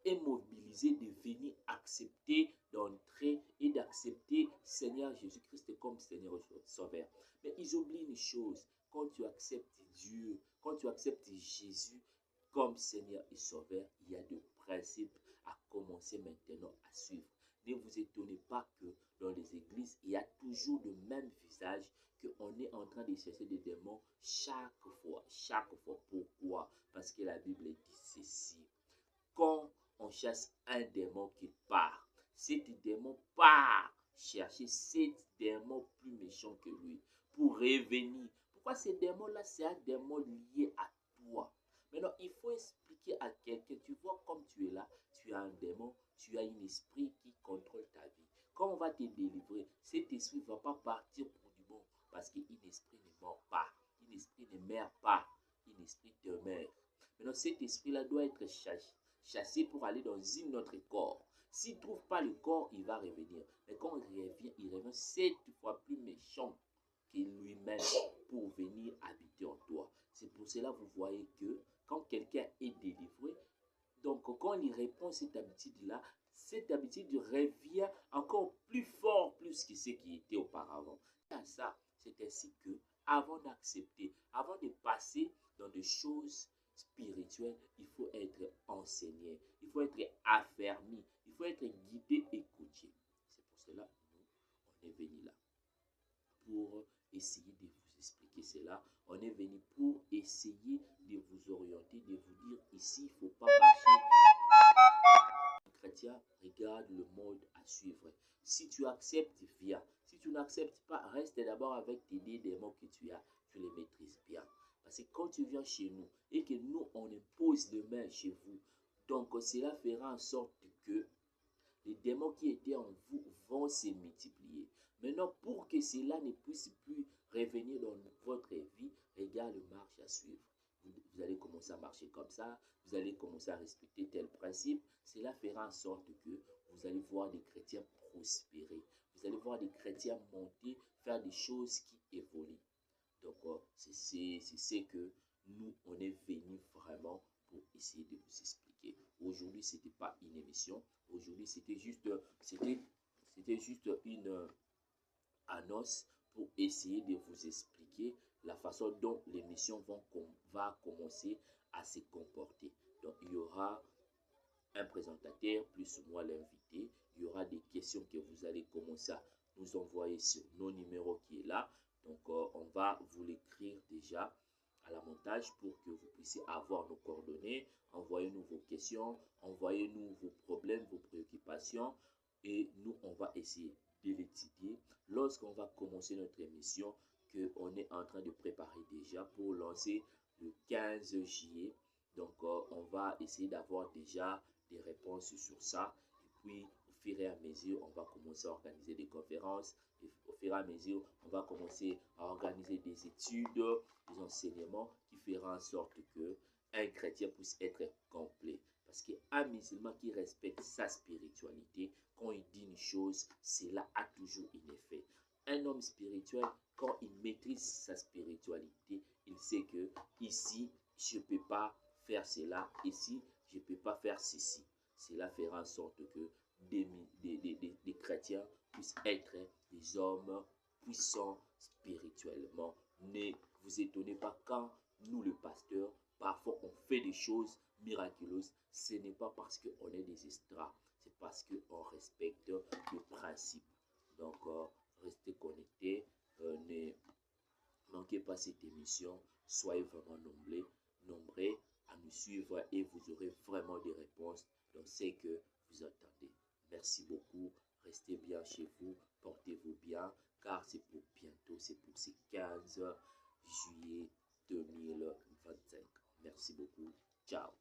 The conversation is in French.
est mobilisé de venir accepter, d'entrer et d'accepter Seigneur Jésus-Christ comme Seigneur Sauveur. Mais ils oublient une chose, quand tu acceptes Dieu, quand tu acceptes Jésus comme Seigneur et Sauveur, il y a des principes à commencer maintenant à suivre. Ne vous étonnez pas que dans les églises, il y a toujours le même visage, qu'on est en train de chercher des démons chaque fois. Chaque fois. Pourquoi? Parce que la Bible dit ceci. Quand on chasse un démon qui part, cet démon part chercher cet démon plus méchant que lui pour revenir. Pourquoi ce démon-là, c'est un démon lié à toi? Maintenant, il faut expliquer à quelqu'un, tu vois, comme tu es là, tu as un démon, tu as un esprit qui contrôle ta vie. Quand on va te délivrer, cet esprit ne va pas partir pour du bon, parce qu'un esprit ne mord pas, un esprit ne meurt pas, un esprit demeure. Maintenant, cet esprit-là doit être chassé pour aller dans un autre corps. S'il ne trouve pas le corps, il va revenir. Mais quand il revient 7 fois plus méchant que lui-même pour venir habiter en toi. C'est pour cela que vous voyez que quand quelqu'un est délivré, donc quand il répond à cette habitude revient encore plus fort, plus que ce qui était auparavant. Ça, c'est ainsi que, avant d'accepter, avant de passer dans des choses spirituelles, il faut être enseigné, il faut être affermi, il faut être guidé et coaché. C'est pour cela que nous, on est venu là pour essayer de vous expliquer cela. On est venu pour essayer de vous orienter, de vous dire ici, il ne faut pas marcher. Chrétien, regarde le mode à suivre. Si tu acceptes, viens. Si tu n'acceptes pas, reste d'abord avec tes démons que tu as. Tu les maîtrises bien. Parce que quand tu viens chez nous et que nous, on impose les mains chez vous, donc cela fera en sorte que les démons qui étaient en vous vont se multiplier. Maintenant, pour que cela ne puisse plus revenir dans votre vie, regarde le marche à suivre. Vous allez commencer à marcher comme ça, vous allez commencer à respecter tel principe. Cela fera en sorte que vous allez voir des chrétiens prospérer. Vous allez voir des chrétiens monter, faire des choses qui évoluent. Donc, c'est ce que nous, on est venu vraiment pour essayer de vous expliquer. Aujourd'hui, ce n'était pas une émission. Aujourd'hui, c'était juste une annonce pour essayer de vous expliquer la façon dont l'émission va commencer à se comporter. Donc, il y aura un présentateur plus moi l'invité. Il y aura des questions que vous allez commencer à nous envoyer sur nos numéros qui est là. Donc, on va vous l'écrire déjà à la montage pour que vous puissiez avoir nos coordonnées. Envoyez-nous vos questions, envoyez-nous vos problèmes, vos préoccupations et nous, on va essayer de l'étudier lorsqu'on va commencer notre émission qu'on est en train de préparer déjà pour lancer le 15 juillet. Donc, on va essayer d'avoir déjà des réponses sur ça. Et puis, au fur et à mesure, on va commencer à organiser des conférences. Et au fur et à mesure, on va commencer à organiser des études, des enseignements qui feront en sorte que un chrétien puisse être complet. Parce qu'un musulman qui respecte sa spiritualité, quand il dit une chose, cela a toujours un effet. Un homme spirituel, quand il maîtrise sa spiritualité, il sait que ici, je ne peux pas faire cela, ici, je ne peux pas faire ceci. Cela fera en sorte que des chrétiens puissent être des hommes puissants spirituellement. Ne vous étonnez pas quand nous, le pasteur, parfois on fait des choses miraculeuses. Ce n'est pas parce qu'on est des extras, c'est parce qu'on respecte le principe. Donc, restez connectés, ne manquez pas cette émission, soyez vraiment nombreux à nous suivre et vous aurez vraiment des réponses dans ce que vous attendez. Merci beaucoup, restez bien chez vous, portez-vous bien, car c'est pour bientôt, c'est pour ce 15 juillet 2025. Merci beaucoup, ciao.